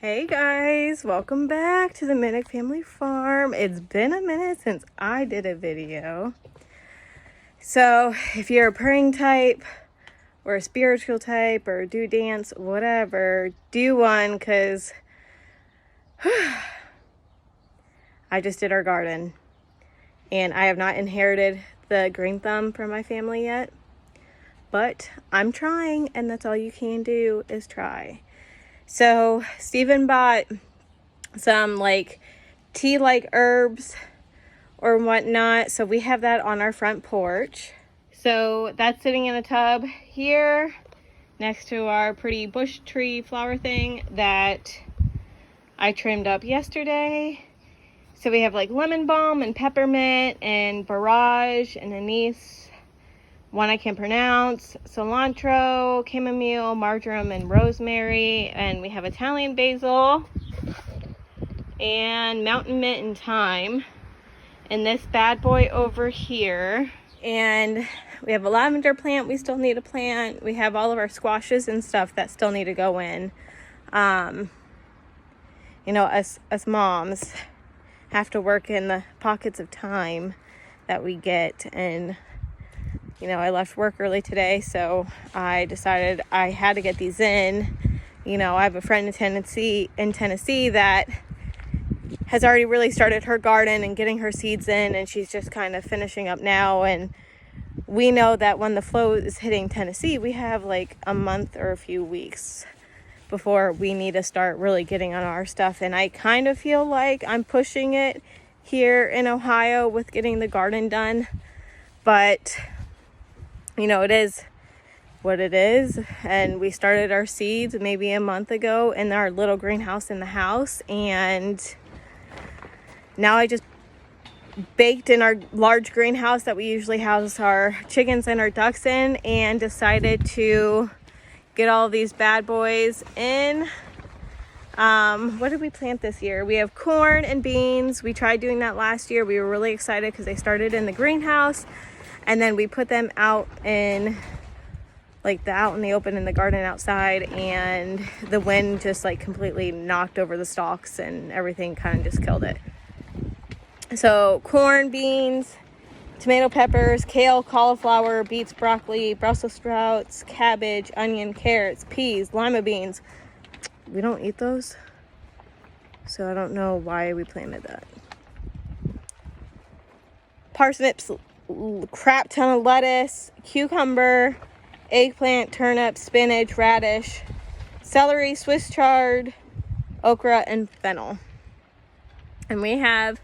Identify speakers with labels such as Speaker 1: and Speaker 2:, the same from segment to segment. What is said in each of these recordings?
Speaker 1: Hey guys, welcome back to the Minnick Family Farm. It's been a minute since I did a video. So if you're a praying type or a spiritual type or do dance, whatever, do one because I just did our garden and I have not inherited the green thumb from my family yet, but I'm trying, and that's all you can do is try. So Steven bought some tea-like herbs or whatnot. So we have that on our front porch. So that's sitting in a tub here next to our pretty bush tree flower thing that I trimmed up yesterday. So we have lemon balm and peppermint and borage and anise, one I can't pronounce, cilantro, chamomile, marjoram, and rosemary. And we have Italian basil and mountain mint and thyme. And this bad boy over here. And we have a lavender plant we still need to plant. We have all of our squashes and stuff that still need to go in. Us moms have to work in the pockets of time that we get. And I left work early today, so I decided I had to get these in. I have a friend in Tennessee that has already really started her garden and getting her seeds in, and she's just kind of finishing up now. And we know that when the flow is hitting Tennessee, we have a month or a few weeks before we need to start really getting on our stuff. And I kind of feel like I'm pushing it here in Ohio with getting the garden done, but it is what it is. And we started our seeds maybe a month ago in our little greenhouse in the house, and now I just baked in our large greenhouse that we usually house our chickens and our ducks in, and decided to get all these bad boys in. What did we plant this year? We have corn and beans. We tried doing that last year. We were really excited because they started in the greenhouse, and then we put them out in out in the open in the garden outside, and the wind just completely knocked over the stalks and everything kind of just killed it. So corn, beans, tomato peppers, kale, cauliflower, beets, broccoli, Brussels sprouts, cabbage, onion, carrots, peas, lima beans. We don't eat those, so I don't know why we planted that. Parsnips, crap ton of lettuce, cucumber, eggplant, turnip, spinach, radish, celery, Swiss chard, okra, and fennel. And we have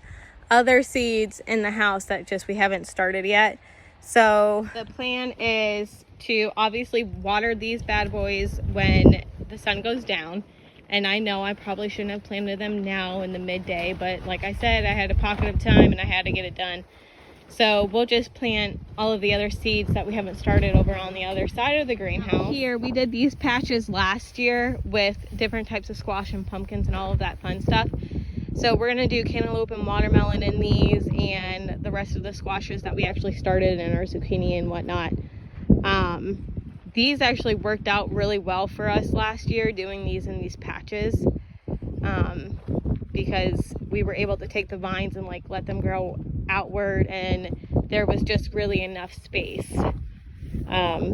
Speaker 1: other seeds in the house that we haven't started yet. So the plan is to obviously water these bad boys when the sun goes down. And I know I probably shouldn't have planted them now in the midday, but like I said, I had a pocket of time and I had to get it done. So we'll just plant all of the other seeds that we haven't started over on the other side of the greenhouse. Here, we did these patches last year with different types of squash and pumpkins and all of that fun stuff. So we're going to do cantaloupe and watermelon in these, and the rest of the squashes that we actually started in our zucchini and whatnot. These actually worked out really well for us last year, doing these in these patches, because we were able to take the vines and let them grow outward, and there was just really enough space.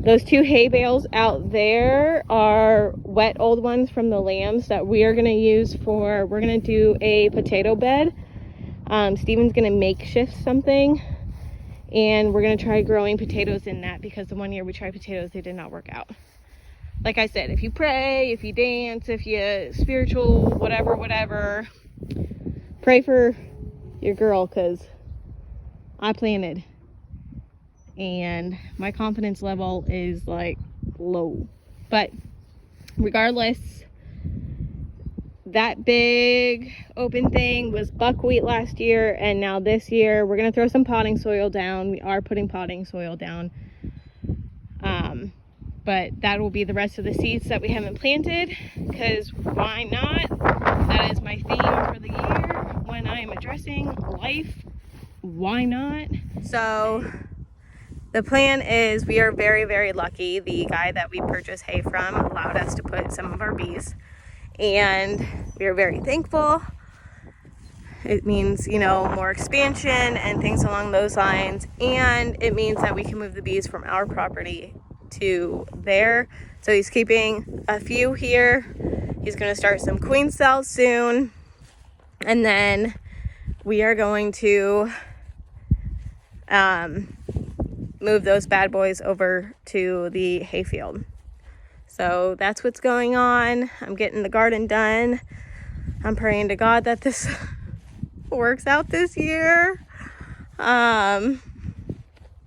Speaker 1: Those two hay bales out there are wet old ones from the lambs that we are going to use we're going to do a potato bed. Steven's going to makeshift something, and we're going to try growing potatoes in that, because the one year we tried potatoes, they did not work out. Like I said, if you pray, if you dance, if you spiritual, whatever, pray for your girl, because I planted and my confidence level is low. But regardless, that big open thing was buckwheat last year, and now this year we're going to throw some potting soil down. We are putting potting soil down, but that will be the rest of the seeds that we haven't planted, because why not? That is my theme for the year when I am addressing life. Why not? So the plan is, we are very, very lucky. The guy that we purchased hay from allowed us to put some of our bees, and We are very thankful. It means, you know, more expansion and things along those lines. And it means that we can move the bees from our property to there. So he's keeping a few here. He's going to start some queen cells soon. And then we are going to move those bad boys over to the hayfield. So that's what's going on. I'm getting the garden done. I'm praying to God that this works out this year. And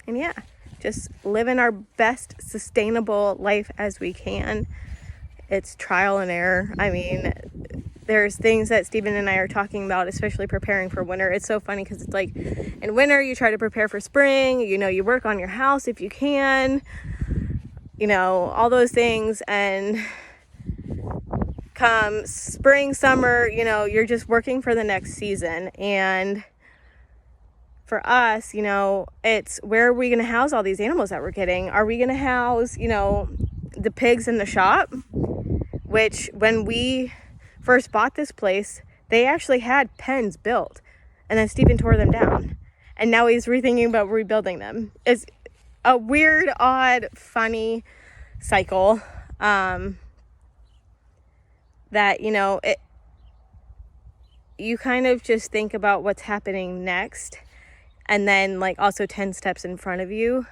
Speaker 1: yeah, just living our best sustainable life as we can. It's trial and error. I mean, there's things that Stephen and I are talking about, especially preparing for winter. It's so funny because it's like in winter, you try to prepare for spring, you know, you work on your house if you can, you know, all those things. And come spring, summer, you know, you're just working for the next season. And for us, you know, it's where are we going to house all these animals that we're getting? Are we going to house, you know, the pigs in the shop? Which when we first bought this place, they actually had pens built, and then Stephen tore them down, and now he's rethinking about rebuilding them. It's a weird, odd, funny cycle that, you know, you kind of just think about what's happening next, and then like also 10 steps in front of you,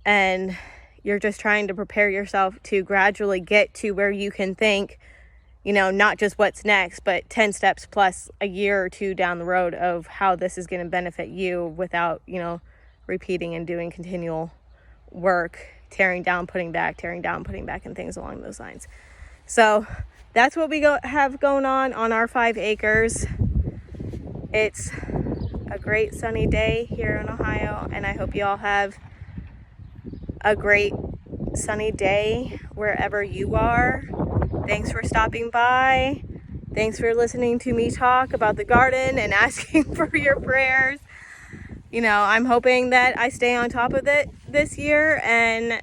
Speaker 1: and you're just trying to prepare yourself to gradually get to where you can think, you know, not just what's next, but 10 steps plus a year or two down the road of how this is going to benefit you without, you know, repeating and doing continual work, tearing down, putting back, and things along those lines. So that's what we have going on our 5 acres. It's a great sunny day here in Ohio, and I hope you all have a great sunny day wherever you are. Thanks for stopping by. Thanks for listening to me talk about the garden and asking for your prayers. You know, I'm hoping that I stay on top of it this year, and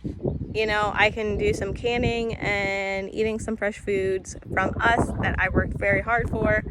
Speaker 1: you know, I can do some canning and eating some fresh foods from us that I worked very hard for.